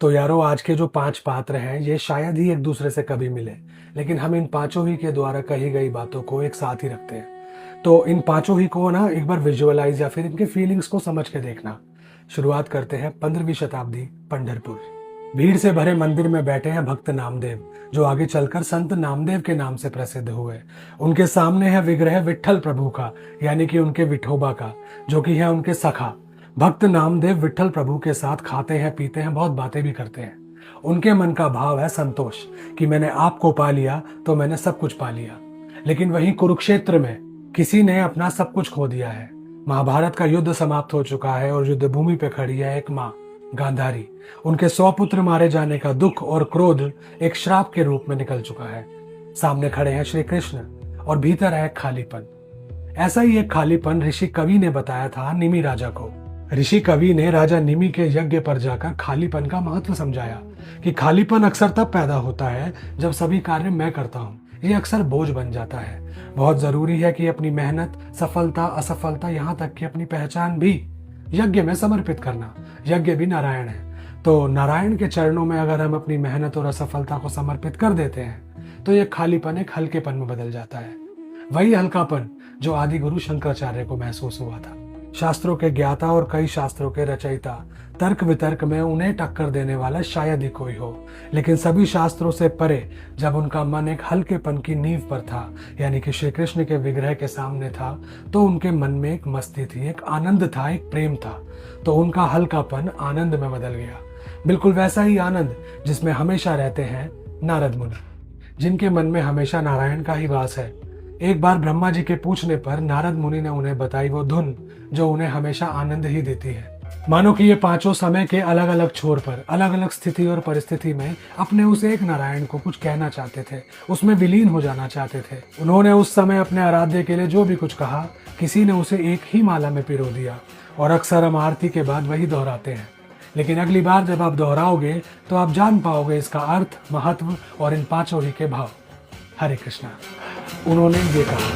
तो यारो आज के जो 5 पात्र हैं ये शायद ही एक दूसरे से कभी मिले, लेकिन हम इन पांचों ही के द्वारा कही गई बातों को एक साथ ही रखते हैं। तो इन पांचों ही को ना एक बार विजुअलाइज या फिर इनके फीलिंग्स को समझ के देखना। शुरुआत करते हैं 15वीं शताब्दी पंढरपुर। भीड़ से भरे मंदिर में बैठे हैं भक्त नामदेव, जो आगे चलकर संत नामदेव के नाम से प्रसिद्ध हुए। उनके सामने है विग्रह विट्ठल प्रभु का, यानी कि उनके विठोबा का, जो कि है उनके सखा। भक्त नामदेव विट्ठल प्रभु के साथ खाते हैं, पीते हैं, बहुत बातें भी करते हैं। उनके मन का भाव है संतोष कि मैंने आपको पा लिया तो मैंने सब कुछ पा लिया। लेकिन वहीं कुरुक्षेत्र में किसी ने अपना सब कुछ खो दिया है। महाभारत का युद्ध समाप्त हो चुका है और युद्ध भूमि पे खड़ी है एक माँ, गांधारी। उनके 100 पुत्र मारे जाने का दुख और क्रोध एक श्राप के रूप में निकल चुका है। सामने खड़े हैं श्री कृष्ण और भीतर है खालीपन। ऐसा ही एक खालीपन ऋषि कवि ने बताया था निमि राजा को। ऋषि कवि ने राजा निमि के यज्ञ पर जाकर खालीपन का महत्व समझाया कि खालीपन अक्सर तब पैदा होता है जब सभी कार्य मैं करता हूँ। ये अक्सर बोझ बन जाता है। बहुत जरूरी है कि अपनी मेहनत, सफलता, असफलता, यहाँ तक कि अपनी पहचान भी यज्ञ में समर्पित करना। यज्ञ भी नारायण है, तो नारायण के चरणों में अगर हम अपनी मेहनत और असफलता को समर्पित कर देते हैं तो ये खालीपन एक हल्केपन में बदल जाता है। वही हल्कापन जो आदि गुरु शंकराचार्य को महसूस हुआ था। शास्त्रों के ज्ञाता और कई शास्त्रों के रचयिता, तर्क वितर्क में उन्हें टक्कर देने वाला शायद ही कोई हो। लेकिन सभी शास्त्रों से परे जब उनका मन एक हल्केपन की नींव पर था, यानी कि श्री कृष्ण के विग्रह के सामने था, तो उनके मन में एक मस्ती थी, एक आनंद था, एक प्रेम था। तो उनका हल्कापन आनंद में बदल गया। बिल्कुल वैसा ही आनंद जिसमें हमेशा रहते हैं नारद मुनि, जिनके मन में हमेशा नारायण का ही वास है। एक बार ब्रह्मा जी के पूछने पर नारद मुनि ने उन्हें बताई वो धुन जो उन्हें हमेशा आनंद ही देती है। मानो कि ये पांचों समय के अलग अलग छोर पर, अलग अलग स्थिति और परिस्थिति में अपने उस एक नारायण को कुछ कहना चाहते थे, उसमें विलीन हो जाना चाहते थे। उन्होंने उस समय अपने आराध्य के लिए जो भी कुछ कहा, किसी ने उसे एक ही माला में पिरो दिया। और अक्सर हम आरती के बाद वही दोहराते हैं। लेकिन अगली बार जब आप दोहराओगे तो आप जान पाओगे इसका अर्थ, महत्व और इन पांचों ही के भाव। हरे कृष्णा। उन्होंने ये कहा,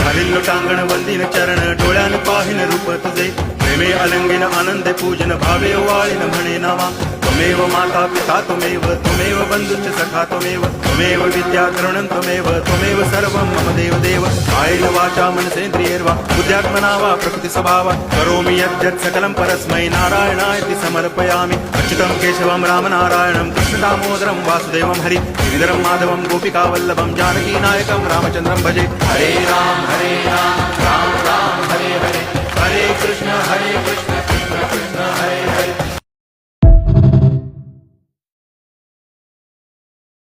हरिल्लो टांगण वंदिन चरण डोळ्यान पाहिन रूप तुझे, प्रेमे अलंगिन आनंदे पूजन भावे वाळिन म्हणे नामा। त्वमेव माता पिता त्वमेव, त्वमेव बंधुश्च सखा त्वमेव, त्वमेव विद्या द्रविणं त्वमेव सर्वं मम देव देव। कायेन वाचा मनसेन्द्रियैर्वा बुद्ध्यात्मना वा प्रकृति स्वभावात् करोमि यद्यत् सकलं परस्मै नारायणायति समर्पयामि। अच्युतं केशवं रामनारायणं कृष्ण दामोदरं वासुदेवं हरि गिरिधरं माधवं गोपिकावल्लभं जानकी नायकं रामचन्द्रं भजे। हरे राम राम राम हरे हरे, हरे कृष्ण कृष्ण कृष्ण हरे हरे।